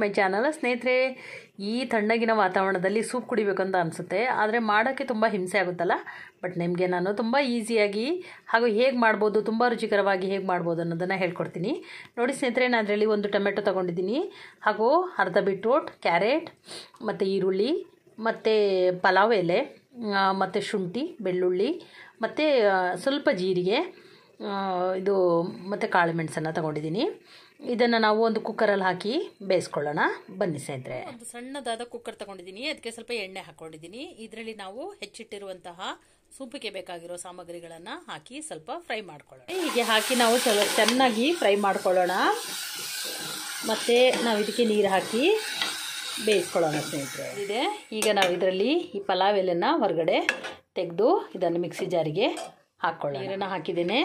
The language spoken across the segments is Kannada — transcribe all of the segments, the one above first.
My channel. ಸ್ನೇಹಿತರೆ, ಈ ತಣ್ಣಗಿನ ವಾತಾವರಣದಲ್ಲಿ ಸೂಪ್ ಕುಡಿಬೇಕಂತ ಅನಿಸುತ್ತೆ, ಆದರೆ ಮಾಡೋಕ್ಕೆ ತುಂಬ ಹಿಂಸೆ ಆಗುತ್ತಲ್ಲ. ಬಟ್ ನಿಮಗೆ ನಾನು ತುಂಬ ಈಸಿಯಾಗಿ ಹಾಗೂ ಹೇಗೆ ಮಾಡ್ಬೋದು, ತುಂಬ ರುಚಿಕರವಾಗಿ ಹೇಗೆ ಮಾಡ್ಬೋದು ಅನ್ನೋದನ್ನು ಹೇಳ್ಕೊಡ್ತೀನಿ. ನೋಡಿ ಸ್ನೇಹಿತರೆ, ನಾನು ಅದರಲ್ಲಿ ಒಂದು ಟೊಮೆಟೊ ತೊಗೊಂಡಿದ್ದೀನಿ, ಹಾಗೂ ಅರ್ಧ ಬೀಟ್ರೂಟ್, ಕ್ಯಾರೆಟ್ ಮತ್ತು ಈರುಳ್ಳಿ ಮತ್ತು ಪಲಾವ್ ಎಲೆ ಮತ್ತು ಶುಂಠಿ, ಬೆಳ್ಳುಳ್ಳಿ ಮತ್ತು ಸ್ವಲ್ಪ ಜೀರಿಗೆ, ಇದು ಮತ್ತು ಕಾಳು ಮೆಣಸನ್ನು ತೊಗೊಂಡಿದ್ದೀನಿ. ಇದನ್ನು ನಾವು ಒಂದು ಕುಕ್ಕರಲ್ಲಿ ಹಾಕಿ ಬೇಯಿಸ್ಕೊಳ್ಳೋಣ. ಬನ್ನಿ ಸ್ನೇಹಿತರೆ. ಒಂದು ಸಣ್ಣದಾದ ಕುಕ್ಕರ್ ತೊಗೊಂಡಿದ್ದೀನಿ, ಅದಕ್ಕೆ ಸ್ವಲ್ಪ ಎಣ್ಣೆ ಹಾಕ್ಕೊಂಡಿದ್ದೀನಿ. ಇದರಲ್ಲಿ ನಾವು ಹೆಚ್ಚಿಟ್ಟಿರುವಂತಹ ಸೂಪಿಗೆ ಬೇಕಾಗಿರೋ ಸಾಮಗ್ರಿಗಳನ್ನು ಹಾಕಿ ಸ್ವಲ್ಪ ಫ್ರೈ ಮಾಡ್ಕೊಳ್ಳೋಣ. ಹೀಗೆ ಹಾಕಿ ನಾವು ಚೆನ್ನಾಗಿ ಫ್ರೈ ಮಾಡ್ಕೊಳ್ಳೋಣ. ಮತ್ತು ನಾವು ಇದಕ್ಕೆ ನೀರು ಹಾಕಿ ಬೇಯಿಸ್ಕೊಳ್ಳೋಣ ಸ್ನೇಹಿತರೆ. ಇದೆ, ಈಗ ನಾವು ಇದರಲ್ಲಿ ಈ ಪಲಾವ್ ಎಲೆನ ಹೊರಗಡೆ ತೆಗೆದು ಇದನ್ನು ಮಿಕ್ಸಿ ಜಾರಿಗೆ ಹಾಕ್ಕೊಳ್ಳೋಣ. ನೀರನ್ನು ಹಾಕಿದ್ದೇನೆ.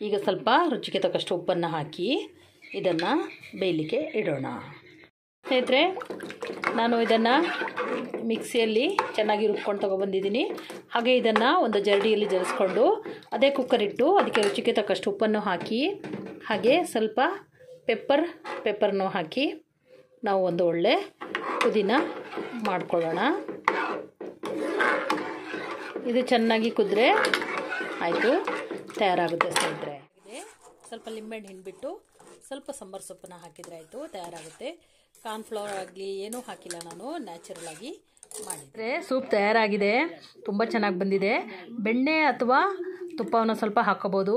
ಈಗ ಸ್ವಲ್ಪ ರುಚಿಗೆ ತಕ್ಕಷ್ಟು ಉಪ್ಪನ್ನು ಹಾಕಿ ಇದನ್ನು ಬೇಯಲಿಕ್ಕೆ ಇಡೋಣ. ಸ್ನೇಹಿತರೆ, ನಾನು ಇದನ್ನು ಮಿಕ್ಸಿಯಲ್ಲಿ ಚೆನ್ನಾಗಿ ರುಬ್ಕೊಂಡು ತೊಗೊಬಂದಿದ್ದೀನಿ. ಹಾಗೆ ಇದನ್ನು ಒಂದು ಜರಡಿಯಲ್ಲಿ ಜರಿಸ್ಕೊಂಡು ಅದೇ ಕುಕ್ಕರ್ ಇಟ್ಟು ಅದಕ್ಕೆ ರುಚಿಗೆ ತಕ್ಕಷ್ಟು ಉಪ್ಪನ್ನು ಹಾಕಿ, ಹಾಗೆ ಸ್ವಲ್ಪ ಪೆಪ್ಪರ್ನೂ ಹಾಕಿ ನಾವು ಒಂದು ಒಳ್ಳೆ ಕುದಿನ ಮಾಡ್ಕೊಳ್ಳೋಣ. ಇದು ಚೆನ್ನಾಗಿ ಕುದ್ರೆ ಆಯಿತು, ತಯಾರಾಗುತ್ತೆ ಸ್ನೇಹಿತರೆ. ಸ್ವಲ್ಪ ಲಿಂಬೆಹಣ್ಣು ಹಿಂಡ್ಬಿಟ್ಟು ಸ್ವಲ್ಪ ಸಾಂಬಾರು ಸೊಪ್ಪನ್ನು ಹಾಕಿದರೆ ಆಯಿತು, ತಯಾರಾಗುತ್ತೆ. ಕಾರ್ನ್ಫ್ಲವರ್ ಆಗಲಿ ಏನೂ ಹಾಕಿಲ್ಲ, ನಾನು ನ್ಯಾಚುರಲ್ ಆಗಿ ಮಾಡಿದರೆ ಸೂಪ್ ತಯಾರಾಗಿದೆ. ತುಂಬ ಚೆನ್ನಾಗಿ ಬಂದಿದೆ. ಬೆಣ್ಣೆ ಅಥವಾ ತುಪ್ಪವನ್ನು ಸ್ವಲ್ಪ ಹಾಕ್ಕೋಬೋದು.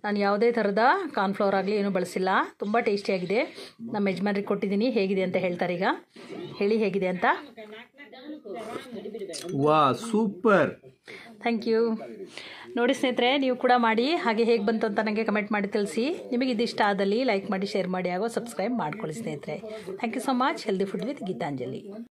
ನಾನು ಯಾವುದೇ ಥರದ ಕಾರ್ನ್ಫ್ಲವರ್ ಆಗಲಿ ಏನೂ ಬಳಸಿಲ್ಲ. ತುಂಬ ಟೇಸ್ಟಿಯಾಗಿದೆ. ನಮ್ಮ ಯಜಮಾನ್ರಿಗೆ ಕೊಟ್ಟಿದ್ದೀನಿ, ಹೇಗಿದೆ ಅಂತ ಹೇಳ್ತಾರೆ. ಈಗ ಹೇಳಿ ಹೇಗಿದೆ ಅಂತ. ವಾ, ಸೂಪರ್. Thank you. ನೋಡಿ ಸ್ನೇಹಿತರೆ, ನೀವು ಕೂಡ ಮಾಡಿ, ಹಾಗೆ ಹೇಗೆ ಬಂತು ಅಂತ ನನಗೆ ಕಮೆಂಟ್ ಮಾಡಿ ತಿಳಿಸಿ. ನಿಮಗೆ ಇದು ಇಷ್ಟ ಆದಲ್ಲಿ ಲೈಕ್ ಮಾಡಿ, ಶೇರ್ ಮಾಡಿ, ಹಾಗೂ ಸಬ್ಸ್ಕ್ರೈಬ್ ಮಾಡ್ಕೊಳ್ಳಿ ಸ್ನೇಹಿತರೆ. Thank you so much. Healthy food with Geetanjali.